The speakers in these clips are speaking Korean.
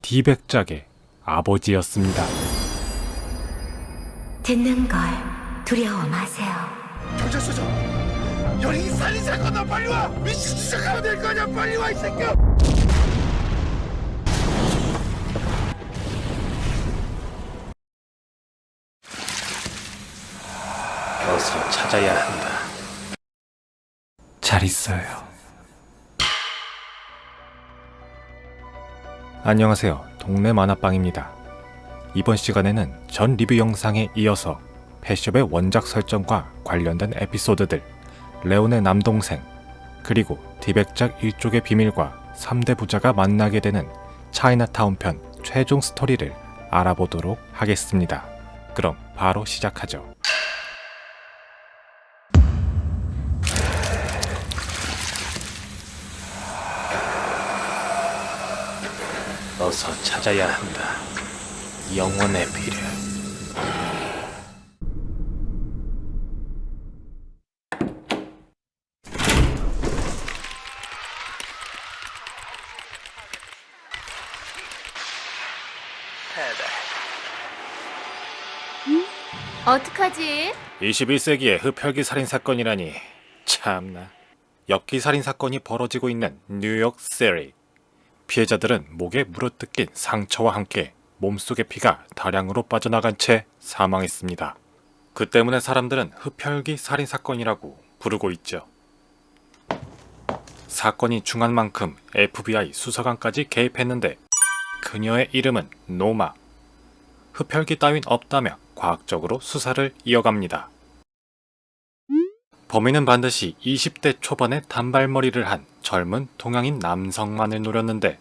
디백작의 아버지였습니다. 듣는 걸 두려워 마세요. 경찰서장! 연예인 살인사건 나 빨리 와! 미친 수색하면 될 거 아니야! 빨리 와 이 새끼야! 어서 찾아야 한다. 잘 있어요. 안녕하세요. 동네 만화방입니다. 이번 시간에는 전 리뷰 영상에 이어서 펫숍의 원작 설정과 관련된 에피소드들, 레온의 남동생, 그리고 디백작 일족의 비밀과 3대 부자가 만나게 되는 차이나타운 편 최종 스토리를 알아보도록 하겠습니다. 그럼 바로 시작하죠. 어서 찾아야 한다. 영혼의 피를. 어떡하지? 21세기의 흡혈귀 살인 사건이라니 참나. 엽기 살인 사건이 벌어지고 있는 뉴욕 시리. 피해자들은 목에 물어뜯긴 상처와 함께 몸속의 피가 다량으로 빠져나간 채 사망했습니다. 그 때문에 사람들은 흡혈귀 살인 사건이라고 부르고 있죠. 사건이 중한 만큼 FBI 수사관까지 개입했는데 그녀의 이름은 노마. 흡혈귀 따윈 없다며 과학적으로 수사를 이어갑니다. 범인은 반드시 20대 초반의 단발머리를 한 젊은 동양인 남성만을 노렸는데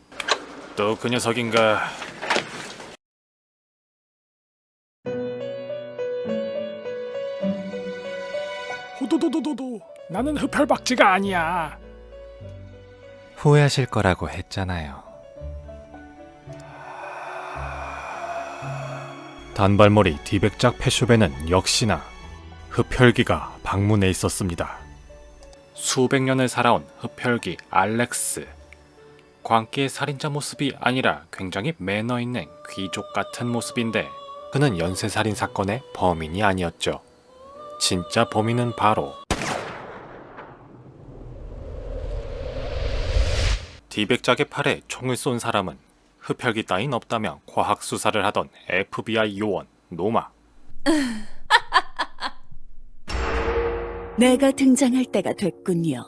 또 그 녀석인가. 호도도도도도 나는 흡혈박쥐가 아니야. 후회하실 거라고 했잖아요. 단발머리 디백작 펫숍에는 역시나 흡혈귀가 방문해 있었습니다. 수백 년을 살아온 흡혈귀 알렉스. 광기의 살인자 모습이 아니라 굉장히 매너 있는 귀족 같은 모습인데 그는 연쇄살인 사건의 범인이 아니었죠. 진짜 범인은 바로 디백작의 팔에 총을 쏜 사람은 흡혈귀 따윈 없다며 과학 수사를 하던 FBI 요원 노마. 내가 등장할 때가 됐군요.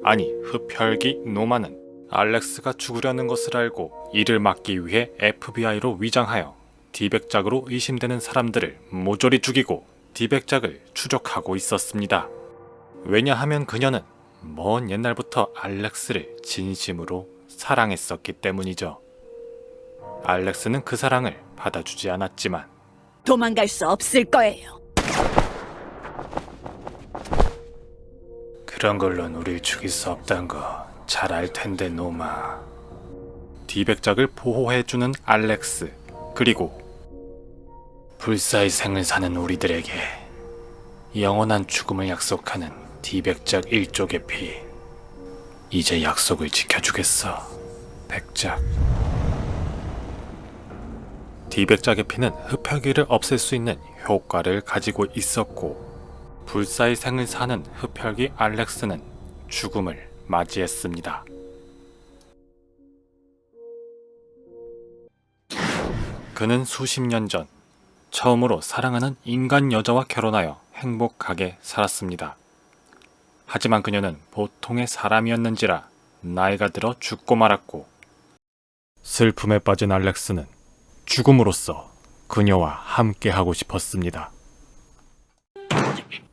아니, 흡혈귀 노마는 알렉스가 죽으려는 것을 알고 이를 막기 위해 FBI로 위장하여 디백작으로 의심되는 사람들을 모조리 죽이고 디백작을 추적하고 있었습니다. 왜냐하면 그녀는 먼 옛날부터 알렉스를 진심으로 사랑했었기 때문이죠. 알렉스는 그 사랑을 받아주지 않았지만 도망갈 수 없을 거예요. 그런 걸로는 우릴 죽일 수 없단 거 잘 알 텐데 노마. 디백작을 보호해주는 알렉스, 그리고 불사의 생을 사는 우리들에게 영원한 죽음을 약속하는 디백작 일족의 피. 이제 약속을 지켜주겠어, 백작. 디백작의 피는 흡혈귀를 없앨 수 있는 효과를 가지고 있었고 불사의 생을 사는 흡혈귀 알렉스는 죽음을 맞이했습니다. 그는 수십 년 전 처음으로 사랑하는 인간 여자와 결혼하여 행복하게 살았습니다. 하지만 그녀는 보통의 사람이었는지라 나이가 들어 죽고 말았고 슬픔에 빠진 알렉스는 죽음으로써 그녀와 함께하고 싶었습니다.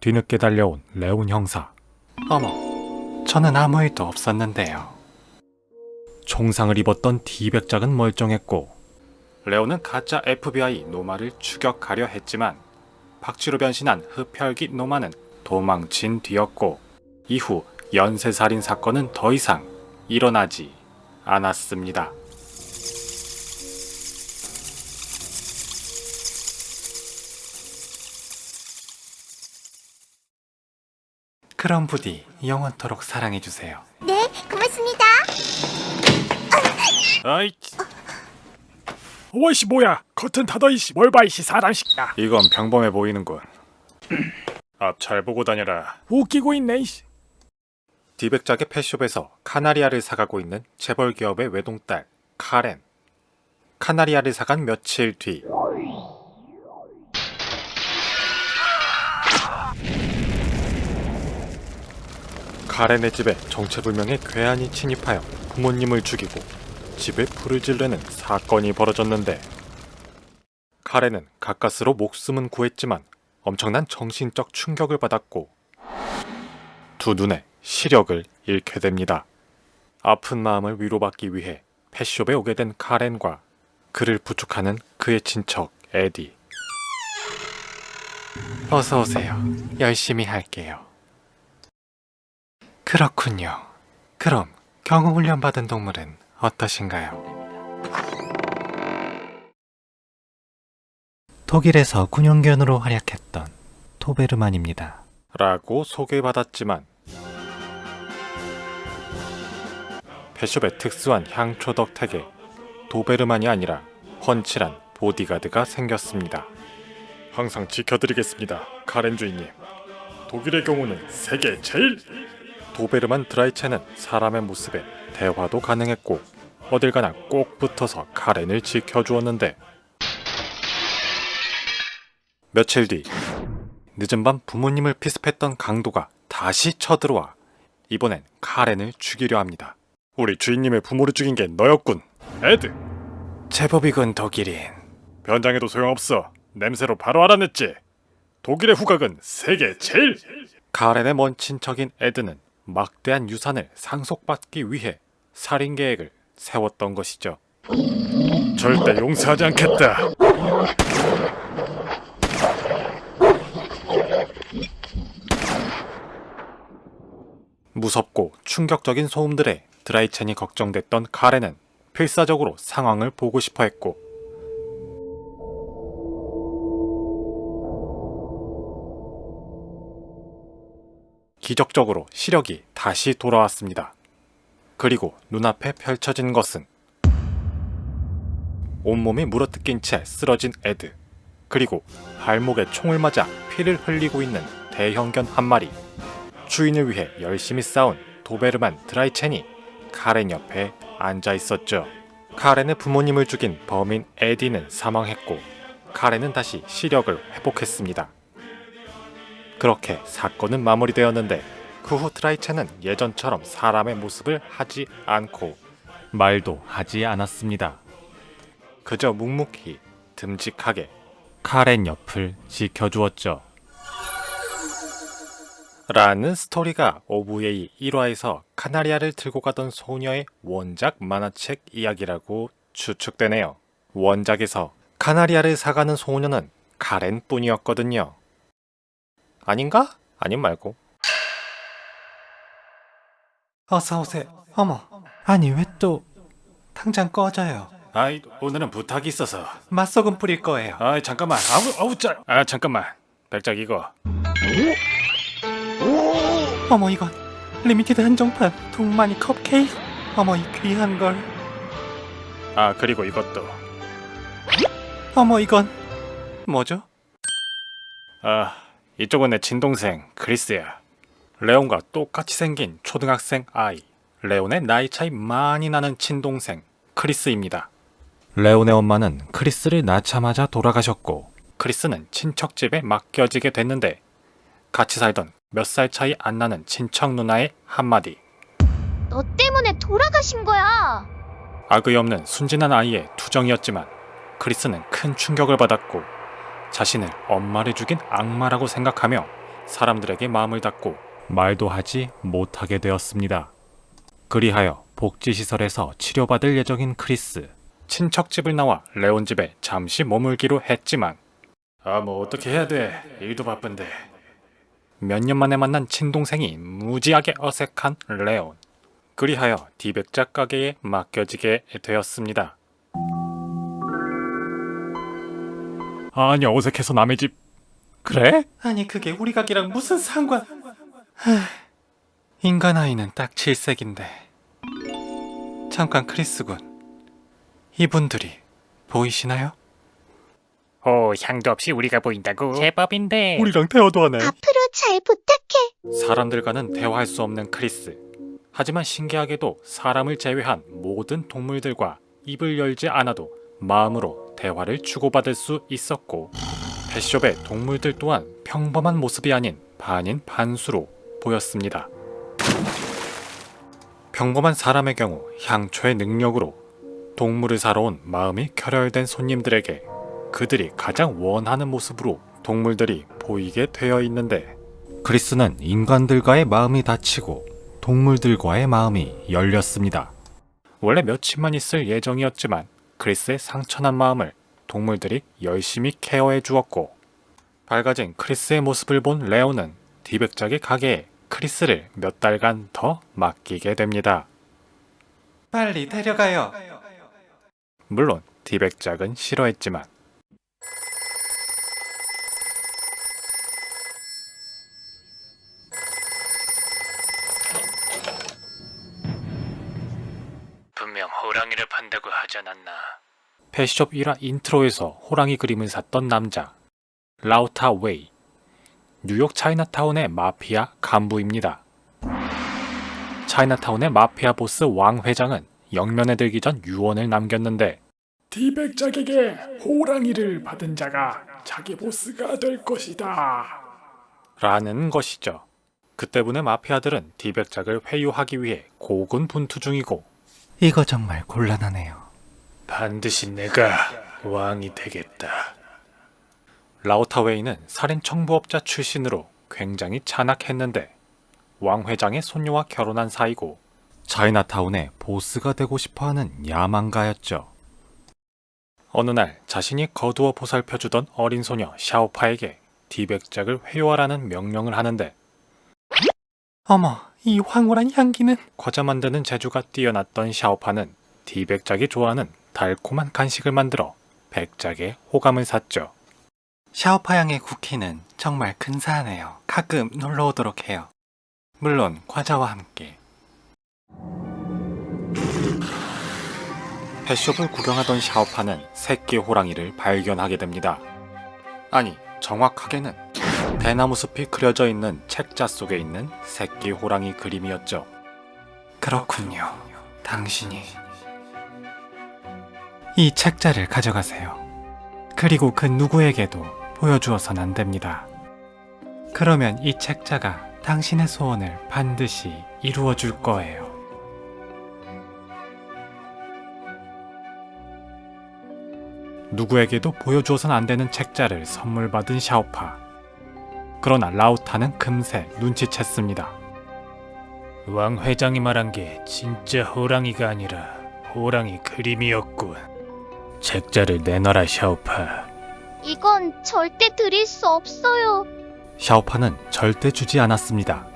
뒤늦게 달려온 레온 형사. 어머, 저는 아무 일도 없었는데요. 총상을 입었던 디백작은 멀쩡했고 레온은 가짜 FBI 노마를 추격하려 했지만 박쥐로 변신한 흡혈귀 노마는 도망친 뒤였고 이후 연쇄살인 사건은 더 이상 일어나지 않았습니다. 그럼 부디 영원토록 사랑해주세요. 네, 고맙습니다. 아이, 어이씨 뭐야 커튼 닫아이씨 뭘 봐 이씨 사람식이야. 이건 평범해 보이는군. 앞 잘 보고 다녀라. 웃기고 있네 이씨. 디백작의 펫숍에서 카나리아를 사가고 있는 재벌 기업의 외동딸 카렌. 카나리아를 사간 며칠 뒤 카렌의 집에 정체불명의 괴한이 침입하여 부모님을 죽이고 집에 불을 지르는 사건이 벌어졌는데, 카렌은 가까스로 목숨은 구했지만 엄청난 정신적 충격을 받았고 두 눈에 시력을 잃게 됩니다. 아픈 마음을 위로받기 위해 펫숍에 오게 된 카렌과 그를 부축하는 그의 친척 에디. 어서 오세요. 열심히 할게요. 그렇군요. 그럼 경호훈련 받은 동물은 어떠신가요? 독일에서 군용견으로 활약했던 도베르만입니다. 라고 소개받았지만 펫숍의 특수한 향초 덕택에 도베르만이 아니라 훤칠한 보디가드가 생겼습니다. 항상 지켜드리겠습니다, 카렌 주인님. 독일의 경우는 세계 제일! 도베르만 드라이체는 사람의 모습에 대화도 가능했고 어딜 가나 꼭 붙어서 카렌을 지켜주었는데, 며칠 뒤 늦은 밤 부모님을 피습했던 강도가 다시 쳐들어와 이번엔 카렌을 죽이려 합니다. 우리 주인님의 부모를 죽인 게 너였군, 에드. 제법이군, 독일인. 변장해도 소용없어. 냄새로 바로 알아냈지. 독일의 후각은 세계 제일. 카렌의 먼 친척인 에드는 막대한 유산을 상속받기 위해 살인 계획을 세웠던 것이죠. 절대 용서하지 않겠다. 무섭고 충격적인 소음들에 드라이첸이 걱정됐던 카렌은 필사적으로 상황을 보고 싶어 했고, 기적적으로 시력이 다시 돌아왔습니다. 그리고 눈앞에 펼쳐진 것은 온몸이 물어뜯긴 채 쓰러진 에드, 그리고 발목에 총을 맞아 피를 흘리고 있는 대형견 한 마리. 주인을 위해 열심히 싸운 도베르만 드라이첸이 카렌 옆에 앉아 있었죠. 카렌의 부모님을 죽인 범인 에디는 사망했고 카렌은 다시 시력을 회복했습니다. 그렇게 사건은 마무리되었는데, 그 후 드라이첸은 예전처럼 사람의 모습을 하지 않고 말도 하지 않았습니다. 그저 묵묵히 듬직하게 카렌 옆을 지켜주었죠. 라는 스토리가 오브웨이 1화에서 카나리아를 들고 가던 소녀의 원작 만화책 이야기라고 추측되네요. 원작에서 카나리아를 사가는 소녀는 카렌 뿐이었거든요. 아닌가? 아님 말고. 어서오세요. 어머, 아니 왜 또 당장 꺼져요. 아이, 오늘은 부탁이 있어서. 맛소금 뿌릴 거예요. 아이, 잠깐만. 잠깐만. 백작 이거. 어머, 이건 리미티드 한정판 동마니 컵케이크. 어머, 이 귀한 걸. 아, 그리고 이것도. 어머, 이건 뭐죠? 아, 이쪽은 내 친동생 크리스야. 레온과 똑같이 생긴 초등학생 아이. 레온의 나이 차이 많이 나는 친동생 크리스입니다. 레온의 엄마는 크리스를 낳자마자 돌아가셨고 크리스는 친척 집에 맡겨지게 됐는데, 같이 살던 몇 살 차이 안 나는 친척 누나의 한마디. 너 때문에 돌아가신 거야. 악의 없는 순진한 아이의 투정이었지만 크리스는 큰 충격을 받았고 자신을 엄마를 죽인 악마라고 생각하며 사람들에게 마음을 닫고 말도 하지 못하게 되었습니다. 그리하여 복지시설에서 치료받을 예정인 크리스. 친척집을 나와 레온 집에 잠시 머물기로 했지만 뭐 어떻게 해야 돼. 일도 바쁜데. 몇 년 만에 만난 친동생이 무지하게 어색한 레온. 그리하여 디백작 가게에 맡겨지게 되었습니다. 아니, 어색해서 남의 집. 그래? 아니 그게 우리 가게랑 무슨 상관? 인간 아이는 딱 7색인데. 잠깐 크리스군. 이분들이 보이시나요? 오, 향도 없이 우리가 보인다고? 제법인데 우리랑 대화도 하네. 앞으로 잘 부탁해. 사람들과는 대화할 수 없는 크리스. 하지만 신기하게도 사람을 제외한 모든 동물들과 입을 열지 않아도 마음으로 대화를 주고받을 수 있었고, 펫숍의 동물들 또한 평범한 모습이 아닌 반인 반수로 보였습니다. 평범한 사람의 경우 향초의 능력으로 동물을 사러 온 마음이 결혈된 손님들에게 그들이 가장 원하는 모습으로 동물들이 보이게 되어 있는데, 크리스는 인간들과의 마음이 닫히고 동물들과의 마음이 열렸습니다. 원래 며칠만 있을 예정이었지만 크리스의 상처난 마음을 동물들이 열심히 케어해 주었고, 밝아진 크리스의 모습을 본 레오는 디백작의 가게에 크리스를 몇 달간 더 맡기게 됩니다. 빨리 데려가요. 물론 디백작은 싫어했지만 분명 호랑이를 판다고 하지 않았나? 펫숍 1화 인트로에서 호랑이 그림을 샀던 남자 라우타 웨이, 뉴욕 차이나타운의 마피아 간부입니다. 차이나타운의 마피아 보스 왕 회장은 영면에 들기 전 유언을 남겼는데, 디백작에게 호랑이를 받은 자가 자기 보스가 될 것이다. 라는 것이죠. 그 때문에 마피아들은 디백작을 회유하기 위해 고군분투 중이고, 이거 정말 곤란하네요. 반드시 내가 왕이 되겠다. 라우타웨이는 살인 청부업자 출신으로 굉장히 잔악했는데 왕 회장의 손녀와 결혼한 사이고 차이나타운의 보스가 되고 싶어하는 야망가였죠. 어느 날 자신이 거두어 보살펴주던 어린 소녀 샤오파에게 디백작을 회유하라는 명령을 하는데, 어머, 이 황홀한 향기는. 과자 만드는 재주가 뛰어났던 샤오파는 디백작이 좋아하는 달콤한 간식을 만들어 백작의 호감을 샀죠. 샤오파양의 쿠키는 정말 근사하네요. 가끔 놀러 오도록 해요. 물론 과자와 함께. 펫숍을 구경하던 샤오파는 새끼 호랑이를 발견하게 됩니다. 아니, 정확하게는 대나무 숲이 그려져 있는 책자 속에 있는 새끼 호랑이 그림이었죠. 그렇군요. 당신이 이 책자를 가져가세요. 그리고 그 누구에게도 보여주어선 안 됩니다. 그러면 이 책자가 당신의 소원을 반드시 이루어 줄 거예요. 누구에게도 보여주어선 안 되는 책자를 선물 받은 샤오파. 그러나 라우타는 금세 눈치챘습니다. 왕 회장이 말한 게 진짜 호랑이가 아니라 호랑이 그림이었군. 책자를 내놔라, 샤오파. 이건 절대 드릴 수 없어요. 샤오파는 절대 주지 않았습니다.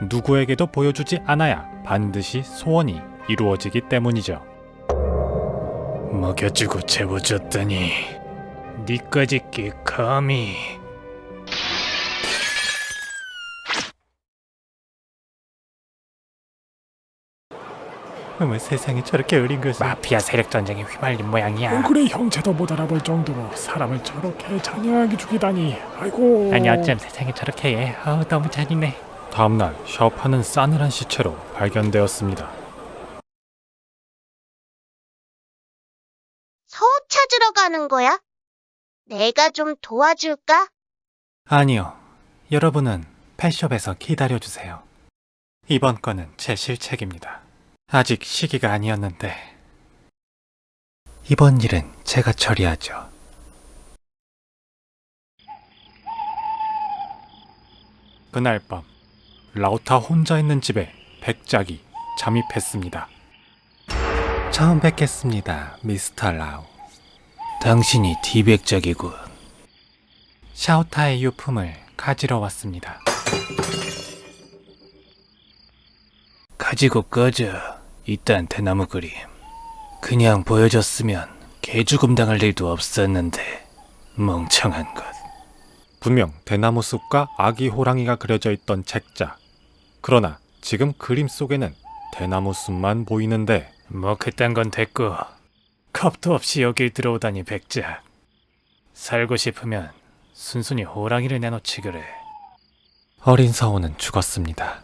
누구에게도 보여주지 않아야 반드시 소원이 이루어지기 때문이죠. 먹여주고 재워줬더니 니까지 게 감히. 왜 세상에 저렇게 어린 것을. 마피아 세력 전쟁에 휘말린 모양이야. 얼굴의 형체도 못 알아볼 정도로 사람을 저렇게 잔인하게 죽이다니. 아이고. 아니 어쩜 세상에 저렇게 해. 너무 잔인해. 다음날 샤오파는 싸늘한 시체로 발견되었습니다. 서우 찾으러 가는 거야? 내가 좀 도와줄까? 아니요. 여러분은 펫숍에서 기다려주세요. 이번 건은 제 실책입니다. 아직 시기가 아니었는데. 이번 일은 제가 처리하죠. 그날 밤 라우타 혼자 있는 집에 백작이 잠입했습니다. 처음 뵙겠습니다, 미스터 라우. 당신이 디백작이군. 샤오타의 유품을 가지러 왔습니다. 가지고 꺼져. 이딴 대나무 그림. 그냥 보여줬으면 개죽음 당할 일도 없었는데. 멍청한 것. 분명 대나무 숲과 아기 호랑이가 그려져 있던 책자. 그러나 지금 그림 속에는 대나무 숲만 보이는데, 뭐 그딴 건 됐고 겁도 없이 여길 들어오다니 백작. 살고 싶으면 순순히 호랑이를 내놓지 그래. 어린 서원은 죽었습니다.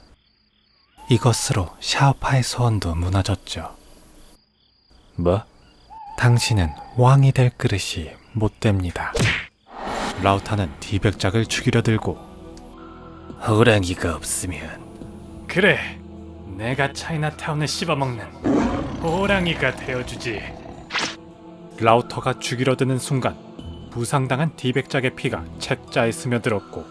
이것으로 샤오파의 소원도 무너졌죠. 뭐? 당신은 왕이 될 그릇이 못 됩니다. 라우타는 디백작을 죽이려 들고 호랑이가 없으면 그래, 내가 차이나타운을 씹어먹는 호랑이가 되어주지. 라우터가 죽이려 드는 순간 부상당한 디백작의 피가 책자에 스며들었고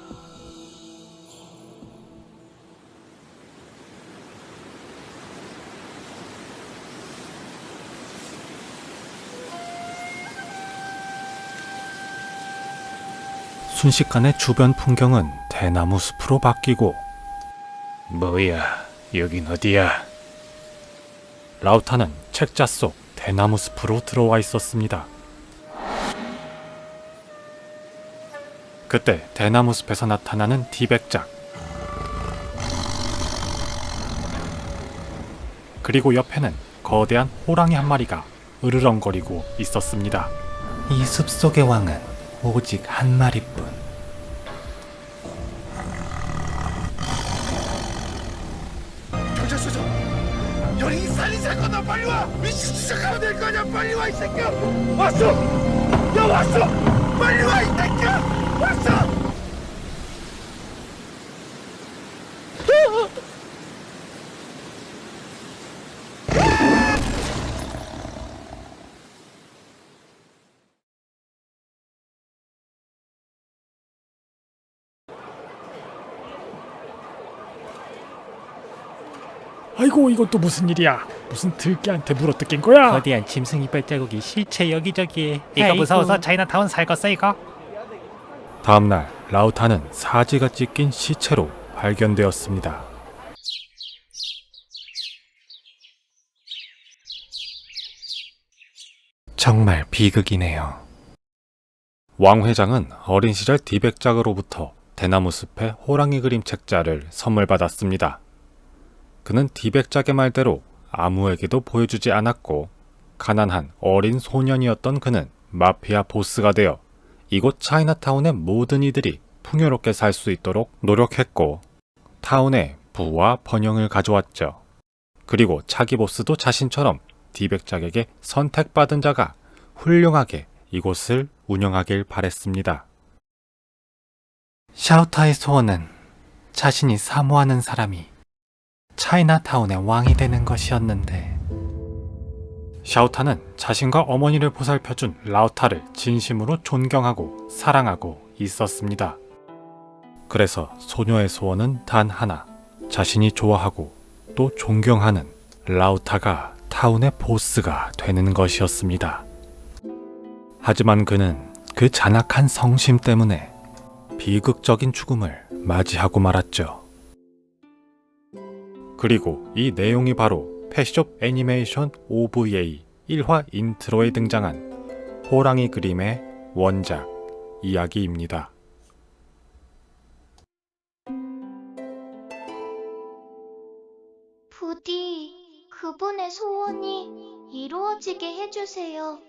순식간에 주변 풍경은 대나무 숲으로 바뀌고 뭐야, 여긴 어디야? 라우타는 책자 속 대나무 숲으로 들어와 있었습니다. 그때 대나무 숲에서 나타나는 디백작. 그리고 옆에는 거대한 호랑이 한 마리가 으르렁거리고 있었습니다. 이 숲속의 왕은 오직 한 마리뿐. 경찰서장, 여기 살인사건 빨리 와! 미친 시작하면 될 거 아니야! 빨리 와 이 새끼야! 왔어! 야 왔어! 빨리 와 이 새끼야! 왔어! 아이고, 이건 또 무슨 일이야? 무슨 들깨한테 물어뜯긴 거야? 거대한 짐승 이빨 자국이 실체 여기저기에. 이거 무서워서 차이나타운 살겄어 이거. 다음날 라우타는 사지가 찢긴 시체로 발견되었습니다. 정말 비극이네요. 왕 회장은 어린 시절 디백작으로부터 대나무 숲의 호랑이 그림 책자를 선물 받았습니다. 그는 디백작의 말대로 아무에게도 보여주지 않았고 가난한 어린 소년이었던 그는 마피아 보스가 되어 이곳 차이나타운의 모든 이들이 풍요롭게 살 수 있도록 노력했고 타운에 부와 번영을 가져왔죠. 그리고 차기 보스도 자신처럼 디백작에게 선택받은 자가 훌륭하게 이곳을 운영하길 바랬습니다. 샤오타의 소원은 자신이 사모하는 사람이 차이나타운의 왕이 되는 것이었는데 샤오타는 자신과 어머니를 보살펴준 라우타를 진심으로 존경하고 사랑하고 있었습니다. 그래서 소녀의 소원은 단 하나, 자신이 좋아하고 또 존경하는 라우타가 타운의 보스가 되는 것이었습니다. 하지만 그는 그 잔악한 성심 때문에 비극적인 죽음을 맞이하고 말았죠. 그리고 이 내용이 바로 펫숍 애니메이션 OVA 1화 인트로에 등장한 호랑이 그림의 원작 이야기입니다. 부디 그분의 소원이 이루어지게 해주세요.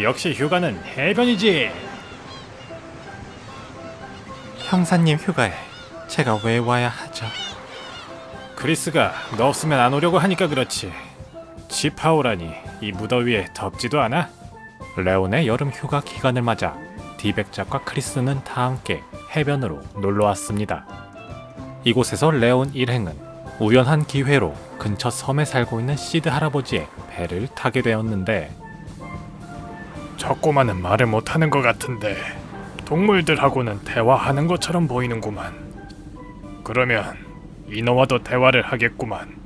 역시 휴가는 해변이지. 형사님 휴가에 제가 왜 와야 하죠? 크리스가 너 없으면 안 오려고 하니까 그렇지. 지파오라니 이 무더위에 덥지도 않아? 레온의 여름 휴가 기간을 맞아 디백작과 크리스는 다 함께 해변으로 놀러왔습니다. 이곳에서 레온 일행은 우연한 기회로 근처 섬에 살고 있는 시드 할아버지의 배를 타게 되었는데 저 꼬마는 말을 못하는 것 같은데 동물들하고는 대화하는 것처럼 보이는구만. 그러면 인어와도 대화를 하겠구만.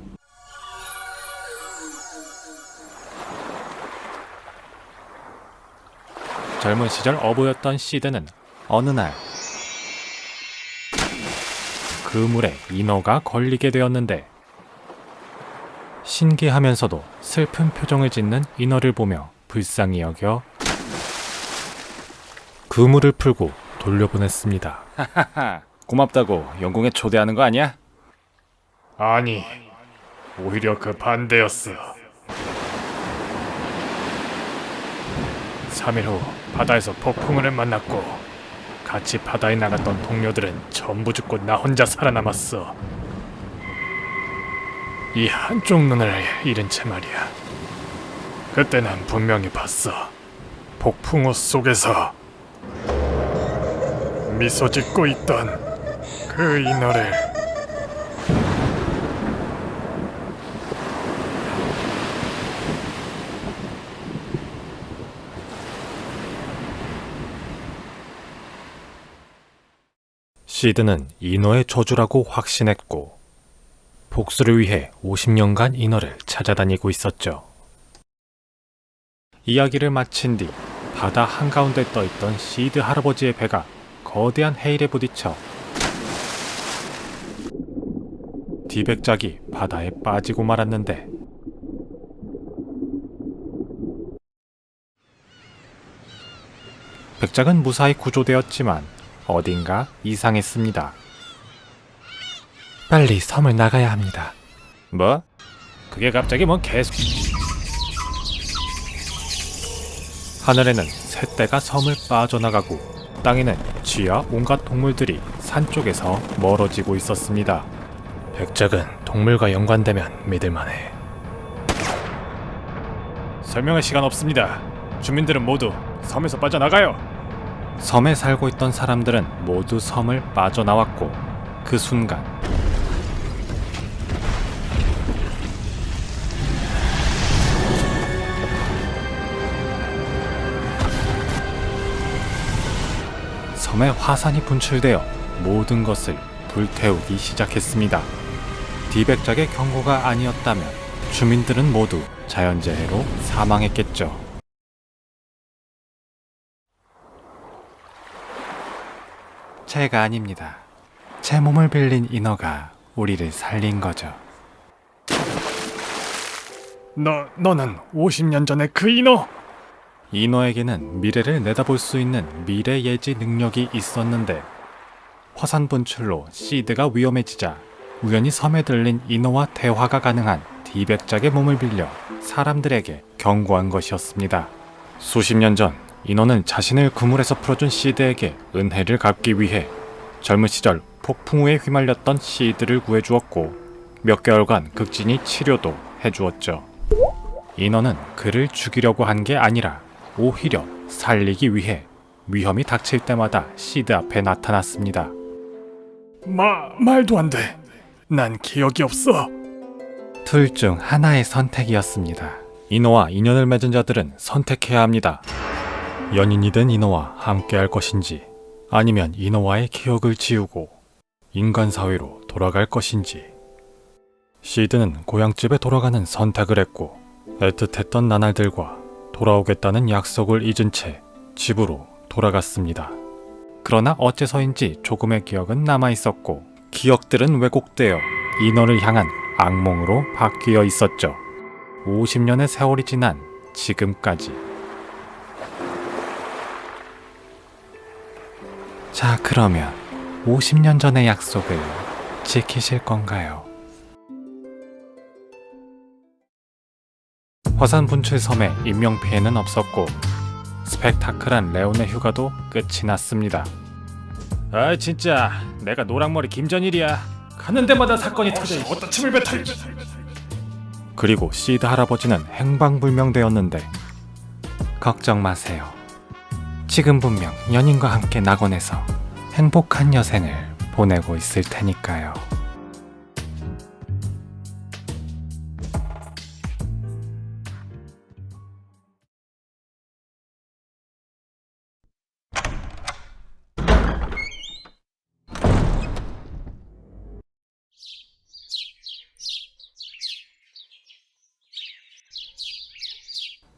젊은 시절 어부였던 시드는 어느 날 그물에 인어가 걸리게 되었는데 신기하면서도 슬픈 표정을 짓는 인어를 보며 불쌍히 여겨 그물을 풀고 돌려보냈습니다. 하하하, 고맙다고 영궁에 초대하는 거 아니야? 아니, 오히려 그 반대였어. 3일 후 바다에서 폭풍우를 만났고 같이 바다에 나갔던 동료들은 전부 죽고 나 혼자 살아남았어. 이 한쪽 눈을 잃은 채 말이야. 그때 난 분명히 봤어. 폭풍우 속에서 미소 짓고 있던 그 인어를. 시드는 인어의 저주라고 확신했고 복수를 위해 50년간 인어를 찾아다니고 있었죠. 이야기를 마친 뒤 바다 한가운데 떠있던 시드 할아버지의 배가 거대한 해일에 부딪혀 디백작이 바다에 빠지고 말았는데 백작은 무사히 구조되었지만 어딘가 이상했습니다. 빨리 섬을 나가야 합니다. 뭐? 그게 갑자기 뭔 개소... 하늘에는 새떼가 섬을 빠져나가고 땅에는 쥐와 온갖 동물들이 산 쪽에서 멀어지고 있었습니다. 백작은 동물과 연관되면 믿을만해. 설명할 시간 없습니다. 주민들은 모두 섬에서 빠져나가요. 섬에 살고 있던 사람들은 모두 섬을 빠져나왔고 그 순간 섬에 화산이 분출되어 모든 것을 불태우기 시작했습니다. 디백작의 경고가 아니었다면 주민들은 모두 자연재해로 사망했겠죠. 제가 아닙니다. 제 몸을 빌린 인어가 우리를 살린 거죠. 너는 50년 전에 그 인어! 인어에게는 미래를 내다볼 수 있는 미래 예지 능력이 있었는데 화산 분출로 시드가 위험해지자 우연히 섬에 들린 인어와 대화가 가능한 디백작의 몸을 빌려 사람들에게 경고한 것이었습니다. 수십 년 전 인어는 자신을 그물에서 풀어준 시드에게 은혜를 갚기 위해 젊은 시절 폭풍우에 휘말렸던 시드를 구해주었고 몇 개월간 극진히 치료도 해주었죠. 인어는 그를 죽이려고 한 게 아니라 오히려 살리기 위해 위험이 닥칠 때마다 시드 앞에 나타났습니다. 말도 안 돼. 난 기억이 없어. 둘 중 하나의 선택이었습니다. 인어와 인연을 맺은 자들은 선택해야 합니다. 연인이 된 인어와 함께할 것인지 아니면 인어와의 기억을 지우고 인간 사회로 돌아갈 것인지. 시드는 고향집에 돌아가는 선택을 했고 애틋했던 나날들과 돌아오겠다는 약속을 잊은 채 집으로 돌아갔습니다. 그러나 어째서인지 조금의 기억은 남아있었고 기억들은 왜곡되어 인어를 향한 악몽으로 바뀌어 있었죠. 50년의 세월이 지난 지금까지. 자, 그러면 50년 전의 약속을 지키실 건가요? 화산 분출 섬에 인명피해는 없었고 스펙타클한 레온의 휴가도 끝이 났습니다. 아 진짜 내가 노랑머리 김전일이야. 가는 데마다 사건이 터져. 어떤 침을 뱉어. 그리고 시드 할아버지는 행방불명되었는데 걱정 마세요. 지금 분명 연인과 함께 낙원에서 행복한 여생을 보내고 있을 테니까요.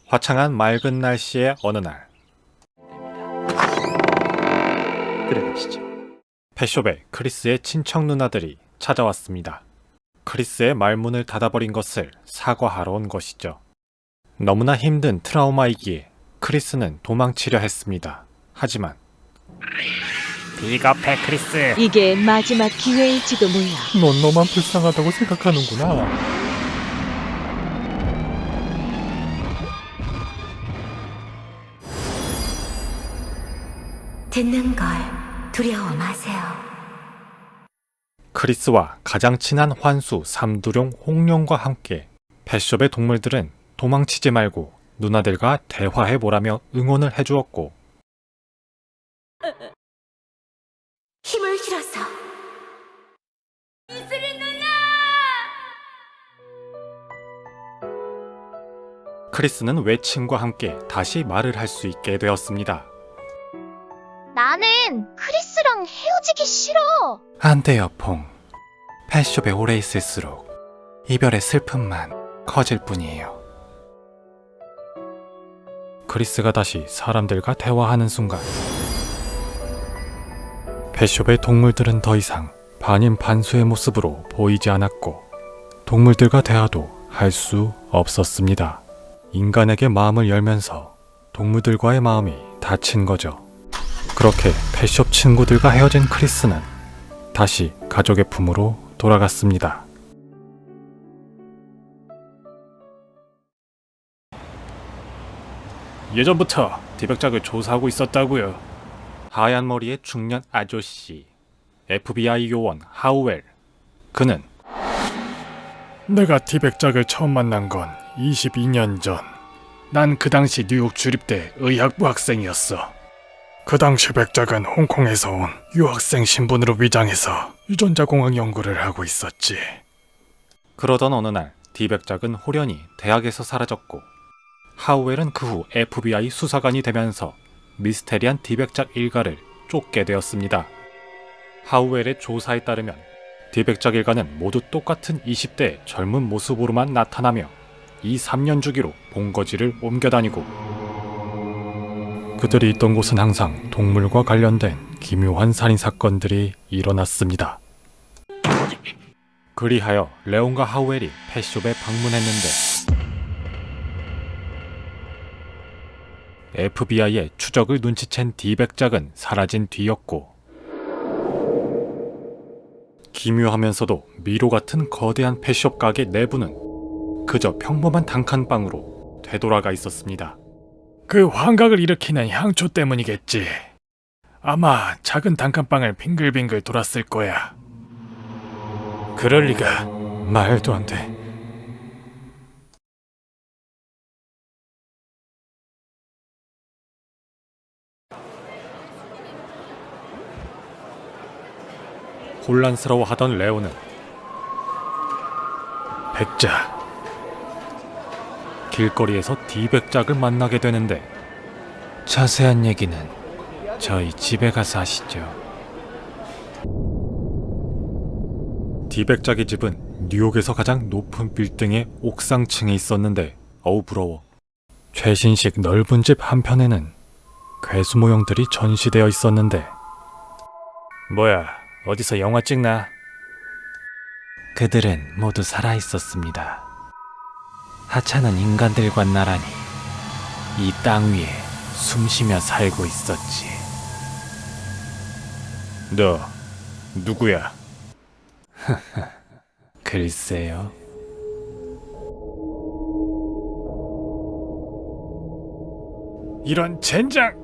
화창한 맑은 날씨의 어느 날 펫숍에 크리스의 친척 누나들이 찾아왔습니다. 크리스의 말문을 닫아버린 것을 사과하러 온 것이죠. 너무나 힘든 트라우마이기에 크리스는 도망치려 했습니다. 하지만 비겁해 크리스. 이게 마지막 기회일지도 몰라. 넌 너만 불쌍하다고 생각하는구나. 듣는 걸 두려워 마세요. 크리스와 가장 친한 환수 삼두룡 홍룡과 함께 펫숍의 동물들은 도망치지 말고 누나들과 대화해보라며 응원을 해주었고, 힘을 실어서 크리스는 외침과 함께 다시 말을 할 수 있게 되었습니다. 나는 크리스랑 헤어지기 싫어. 안 돼요, 퐁. 펫숍에 오래 있을수록 이별의 슬픔만 커질 뿐이에요. 크리스가 다시 사람들과 대화하는 순간 펫숍의 동물들은 더 이상 반인반수의 모습으로 보이지 않았고 동물들과 대화도 할 수 없었습니다. 인간에게 마음을 열면서 동물들과의 마음이 닫힌 거죠. 그렇게 펫숍 친구들과 헤어진 크리스는 다시 가족의 품으로 돌아갔습니다. 예전부터 디백작을 조사하고 있었다고요. 하얀 머리의 중년 아저씨, FBI 요원 하우웰. 그는 내가 디백작을 처음 만난 건 22년 전. 난 그 당시 뉴욕 주립대 의학부 학생이었어. 그 당시 백작은 홍콩에서 온 유학생 신분으로 위장해서 유전자 공학 연구를 하고 있었지. 그러던 어느 날 디백작은 호련히 대학에서 사라졌고 하우웰은 그 후 FBI 수사관이 되면서 미스테리한 디백작 일가를 쫓게 되었습니다. 하우웰의 조사에 따르면 디백작 일가는 모두 똑같은 20대의 젊은 모습으로만 나타나며 이 3년 주기로 본거지를 옮겨다니고 그들이 있던 곳은 항상 동물과 관련된 기묘한 살인사건들이 일어났습니다. 그리하여 레온과 하우웰이 펫숍에 방문했는데 FBI의 추적을 눈치챈 디백작은 사라진 뒤였고 기묘하면서도 미로 같은 거대한 펫숍 가게 내부는 그저 평범한 단칸방으로 되돌아가 있었습니다. 그 환각을 일으키는 향초 때문이겠지. 아마 작은 단칸방을 빙글빙글 돌았을 거야. 그럴 리가. 말도 안 돼. 혼란스러워하던 레오는 백작. 길거리에서 디백작을 만나게 되는데 자세한 얘기는 저희 집에 가서 하시죠. 디백작의 집은 뉴욕에서 가장 높은 빌딩의 옥상층에 있었는데 어우 부러워. 최신식 넓은 집 한편에는 괴수 모형들이 전시되어 있었는데 뭐야, 어디서 영화 찍나? 그들은 모두 살아 있었습니다. 하찮은 인간들과 나란히 이 땅 위에 숨쉬며 살고 있었지. 너 누구야? 글쎄요. 이런 젠장!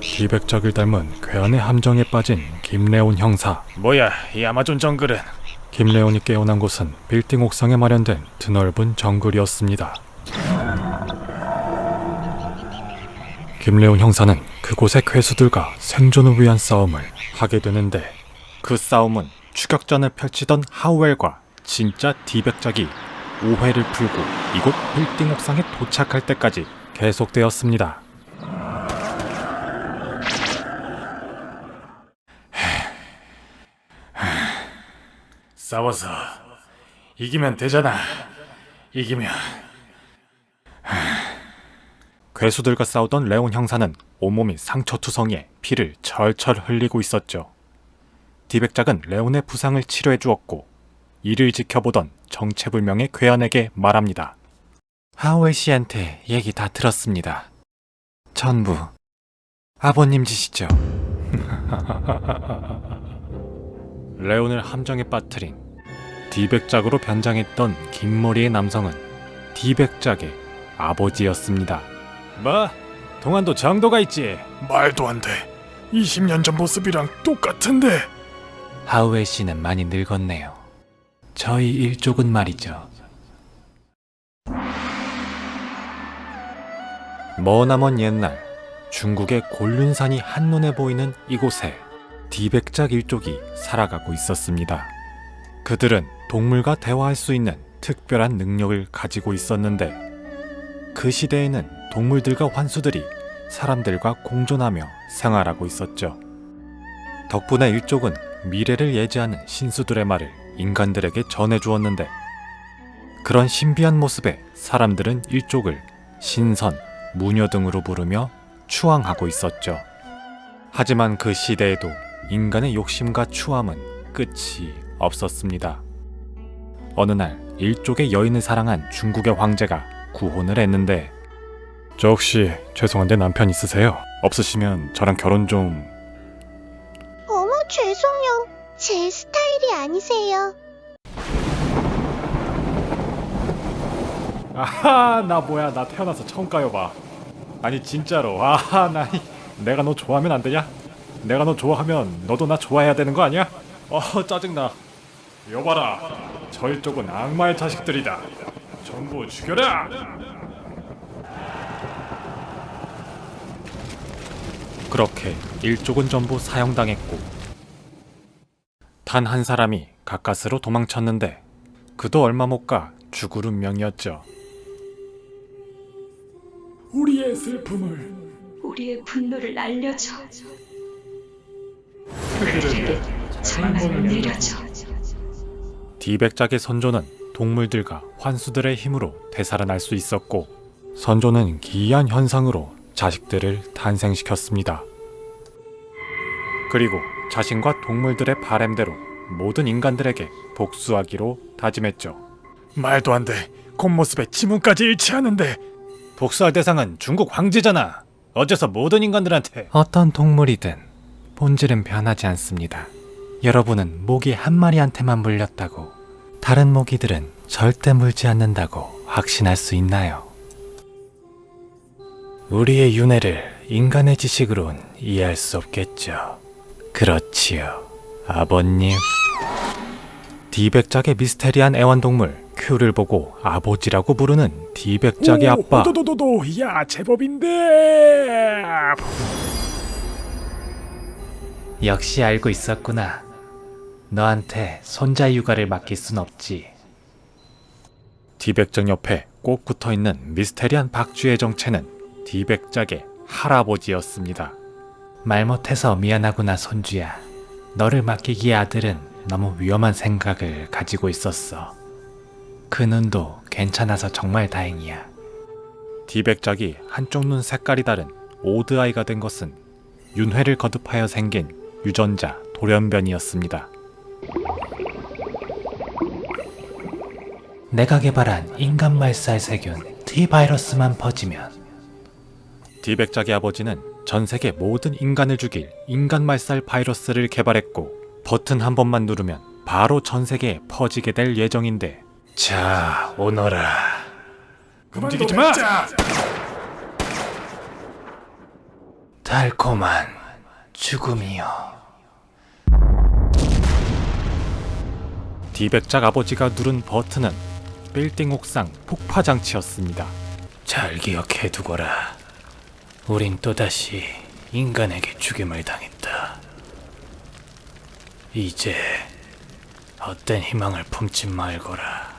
디백작을 닮은 괴한의 함정에 빠진 김레온 형사. 뭐야, 이 아마존 정글은? 김레온이 깨어난 곳은 빌딩 옥상에 마련된 드넓은 정글이었습니다. 김레온 형사는 그곳의 괴수들과 생존을 위한 싸움을 하게 되는데 그 싸움은 추격전을 펼치던 하우웰과 진짜 디백작이 오해를 풀고 이곳 빌딩 옥상에 도착할 때까지 계속되었습니다. 싸워서 이기면 되잖아. 이기면. 괴수들과 싸우던 레온 형사는 온몸이 상처투성이에 피를 철철 흘리고 있었죠. 디백작은 레온의 부상을 치료해 주었고 이를 지켜보던 정체불명의 괴한에게 말합니다. 하우에 씨한테 얘기 다 들었습니다. 전부 아버님 짓이죠. 레온을 함정에 빠뜨린 디백작으로 변장했던 긴 머리의 남성은 디백작의 아버지였습니다. 뭐? 동안도 정도가 있지. 말도 안 돼. 20년 전 모습이랑 똑같은데. 하우에 씨는 많이 늙었네요. 저희 일족은 말이죠. 머나먼 옛날 중국의 곤륜산이 한눈에 보이는 이곳에 디백작 일족이 살아가고 있었습니다. 그들은 동물과 대화할 수 있는 특별한 능력을 가지고 있었는데 그 시대에는 동물들과 환수들이 사람들과 공존하며 생활하고 있었죠. 덕분에 일족은 미래를 예지하는 신수들의 말을 인간들에게 전해주었는데 그런 신비한 모습에 사람들은 일족을 신선, 무녀 등으로 부르며 추앙하고 있었죠. 하지만 그 시대에도 인간의 욕심과 추함은 끝이 없었습니다. 어느 날 일족의 여인을 사랑한 중국의 황제가 구혼을 했는데 저 혹시 죄송한데 남편 있으세요? 없으시면 저랑 결혼 좀... 어머, 죄송해요. 제 스타일이 아니세요. 아하, 나 뭐야, 나 태어나서 처음 까여봐. 아니 진짜로, 아하, 내가 너 좋아하면 안 되냐? 내가 너 좋아하면 너도 나 좋아해야 되는 거 아니야? 짜증나. 여봐라, 저 일족은 악마의 자식들이다. 전부 죽여라! 그렇게 일족은 전부 사형당했고 단 한 사람이 가까스로 도망쳤는데 그도 얼마 못 가 죽을 운명이었죠. 우리의 슬픔을, 우리의 분노를 알려줘. 그들에게 절망을 내려줘. 디백작의 선조는 동물들과 환수들의 힘으로 되살아날 수 있었고 선조는 기이한 현상으로 자식들을 탄생시켰습니다. 그리고 자신과 동물들의 바램대로 모든 인간들에게 복수하기로 다짐했죠. 말도 안 돼. 겉모습에 지문까지 일치하는데. 복수할 대상은 중국 황제잖아. 어째서 모든 인간들한테... 어떤 동물이든 본질은 변하지 않습니다. 여러분은 모기 한 마리한테만 물렸다고 다른 모기들은 절대 물지 않는다고 확신할 수 있나요? 우리의 윤회를 인간의 지식으론 이해할 수 없겠죠. 그렇지요, 아버님. 디백작의 미스테리한 애완동물 큐를 보고 아버지라고 부르는 디백작의 아빠. 도도도도, 야 제법인데. 역시 알고 있었구나. 너한테 손자 육아를 맡길 순 없지. 디백작 옆에 꼭 붙어있는 미스테리한 박쥐의 정체는 디백작의 할아버지였습니다. 말 못해서 미안하구나, 손주야. 너를 맡기기에 아들은 너무 위험한 생각을 가지고 있었어. 그 눈도 괜찮아서 정말 다행이야. 디백작이 한쪽 눈 색깔이 다른 오드아이가 된 것은 윤회를 거듭하여 생긴 유전자 돌연변이었습니다. 내가 개발한 인간 말살 세균 T-바이러스만 퍼지면 디백작의 아버지는 전 세계 모든 인간을 죽일 인간 말살 바이러스를 개발했고 버튼 한 번만 누르면 바로 전 세계에 퍼지게 될 예정인데 자, 오너라. 움직이지 마. 달콤한 죽음이여. 디백작 아버지가 누른 버튼은 빌딩 옥상 폭파 장치였습니다. 잘 기억해두거라. 우린 또다시 인간에게 죽임을 당했다. 이제 헛된 희망을 품지 말거라.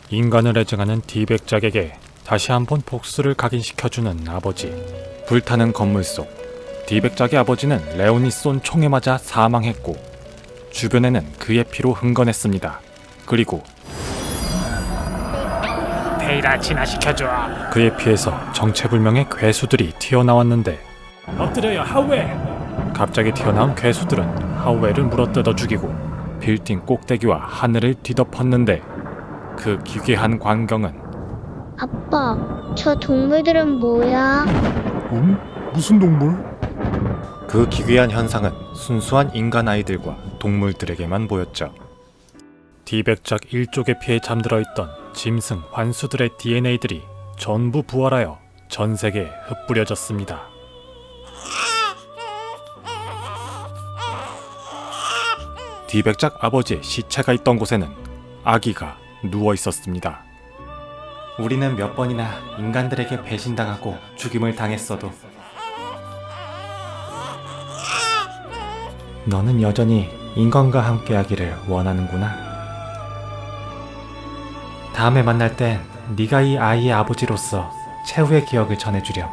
인간을 애증하는 디백작에게 다시 한번 복수를 각인시켜주는 아버지. 불타는 건물 속 디백작의 아버지는 레온이 쏜 총에 맞아 사망했고 주변에는 그의 피로 흥건했습니다. 그리고 데이라 진화시켜줘. 그의 피에서 정체불명의 괴수들이 튀어나왔는데 엎드려요, 하우에. 갑자기 튀어나온 괴수들은 하우에를 물어뜯어 죽이고 빌딩 꼭대기와 하늘을 뒤덮었는데 그 기괴한 광경은 아빠, 저 동물들은 뭐야? 무슨 동물? 그 기괴한 현상은 순수한 인간 아이들과 동물들에게만 보였죠. 디백작 1족의 피에 잠들어 있던 짐승 환수들의 DNA들이 전부 부활하여 전 세계에 흩뿌려졌습니다. 디백작 아버지의 시체가 있던 곳에는 아기가 누워 있었습니다. 우리는 몇 번이나 인간들에게 배신당하고 죽임을 당했어도 너는 여전히 인간과 함께하기를 원하는구나. 다음에 만날 땐 네가 이 아이의 아버지로서 최후의 기억을 전해주렴.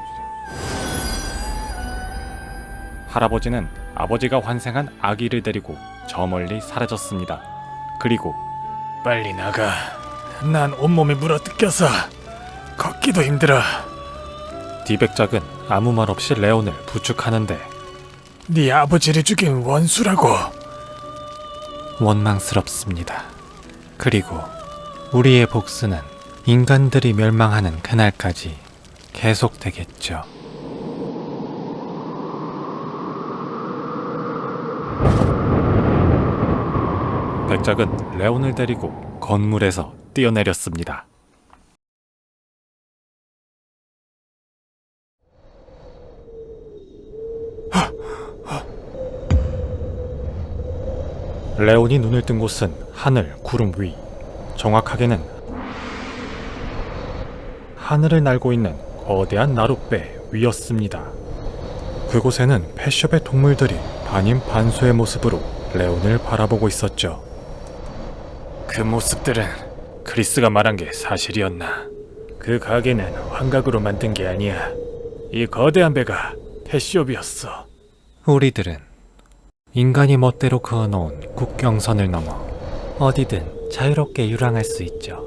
할아버지는 아버지가 환생한 아기를 데리고 저 멀리 사라졌습니다. 그리고 빨리 나가. 난 온몸이 물어뜯겨서 걷기도 힘들어. 디백작은 아무 말 없이 레온을 부축하는데 네 아버지를 죽인 원수라고. 원망스럽습니다. 그리고 우리의 복수는 인간들이 멸망하는 그날까지 계속되겠죠. 백작은 레온을 데리고 건물에서 뛰어내렸습니다. 레온이 눈을 뜬 곳은 하늘, 구름 위. 정확하게는 하늘을 날고 있는 거대한 나룻배 위였습니다. 그곳에는 펫숍의 동물들이 반인반수의 모습으로 레온을 바라보고 있었죠. 그 모습들은 크리스가 말한 게 사실이었나? 그 가게는 환각으로 만든 게 아니야. 이 거대한 배가 펫숍이었어. 우리들은 인간이 멋대로 그어놓은 국경선을 넘어 어디든 자유롭게 유랑할 수 있죠.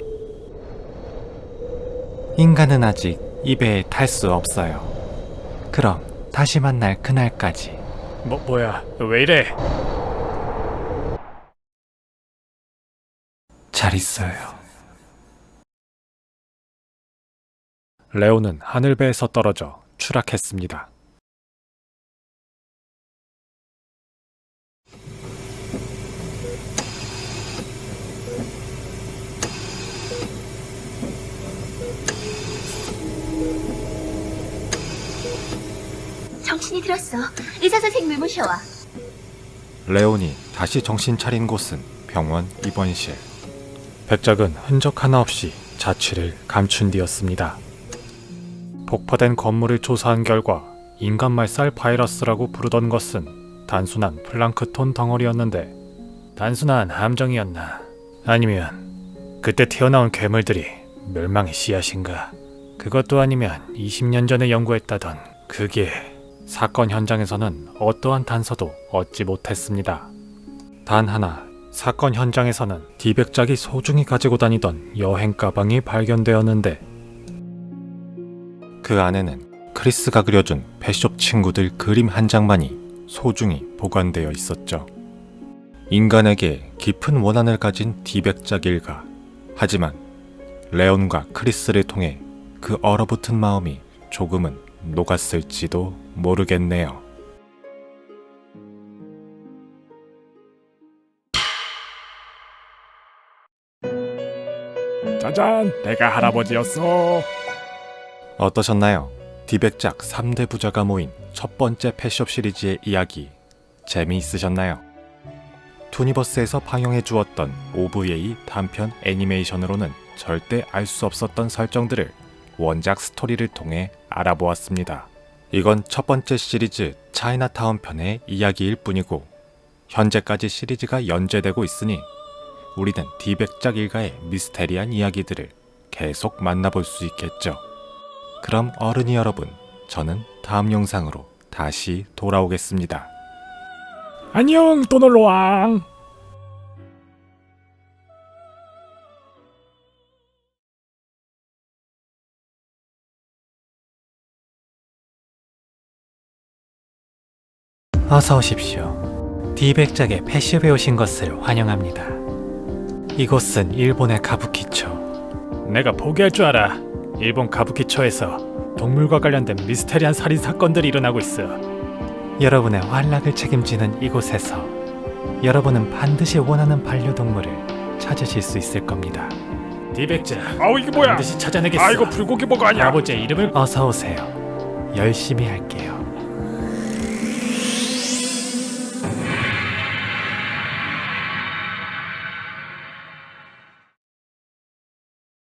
인간은 아직 이 배에 탈 수 없어요. 그럼 다시 만날 그날까지. 뭐야? 왜 이래? 잘 있어요. 레온은 하늘배에서 떨어져 추락했습니다. 정신이 들었어. 의사 선생님을 모셔와. 레온이 다시 정신 차린 곳은 병원 입원실. 백작은 흔적 하나 없이 자취를 감춘 뒤였습니다. 폭파된 건물을 조사한 결과 인간말살 바이러스라고 부르던 것은 단순한 플랑크톤 덩어리였는데 단순한 함정이었나? 아니면 그때 튀어나온 괴물들이 멸망의 씨앗인가? 그것도 아니면 20년 전에 연구했다던 그게 사건 현장에서는 어떠한 단서도 얻지 못했습니다. 단 하나, 사건 현장에서는 디백작이 소중히 가지고 다니던 여행 가방이 발견되었는데 그 안에는 크리스가 그려준 펫숍 친구들 그림 한 장만이 소중히 보관되어 있었죠. 인간에게 깊은 원한을 가진 디백작 일가. 하지만 레온과 크리스를 통해 그 얼어붙은 마음이 조금은 녹았을지도 모르겠네요. 짜잔, 내가 할아버지였어. 어떠셨나요? 디백작 3대 부자가 모인 첫 번째 펫숍 시리즈의 이야기 재미있으셨나요? 투니버스에서 방영해 주었던 OVA 단편 애니메이션으로는 절대 알 수 없었던 설정들을 원작 스토리를 통해 알아보았습니다. 이건 첫 번째 시리즈 차이나타운 편의 이야기일 뿐이고 현재까지 시리즈가 연재되고 있으니 우리는 디백작 일가의 미스테리한 이야기들을 계속 만나볼 수 있겠죠. 그럼 어른이 여러분, 저는 다음 영상으로 다시 돌아오겠습니다. 안녕, 또 놀러와. 어서 오십시오. 디백작의 펫숍에 오신 것을 환영합니다. 이곳은 일본의 가부키초. 내가 포기할 줄 알아. 일본 가부키초에서 동물과 관련된 미스테리한 살인 사건들이 일어나고 있어. 여러분의 환락을 책임지는 이곳에서 여러분은 반드시 원하는 반려동물을 찾으실 수 있을 겁니다. 디백자, 아우 이게 뭐야? 반드시 찾아내겠어. 아 이거 불고기 버거 아니야? 아버지의 이름을 어서 오세요. 열심히 할게요.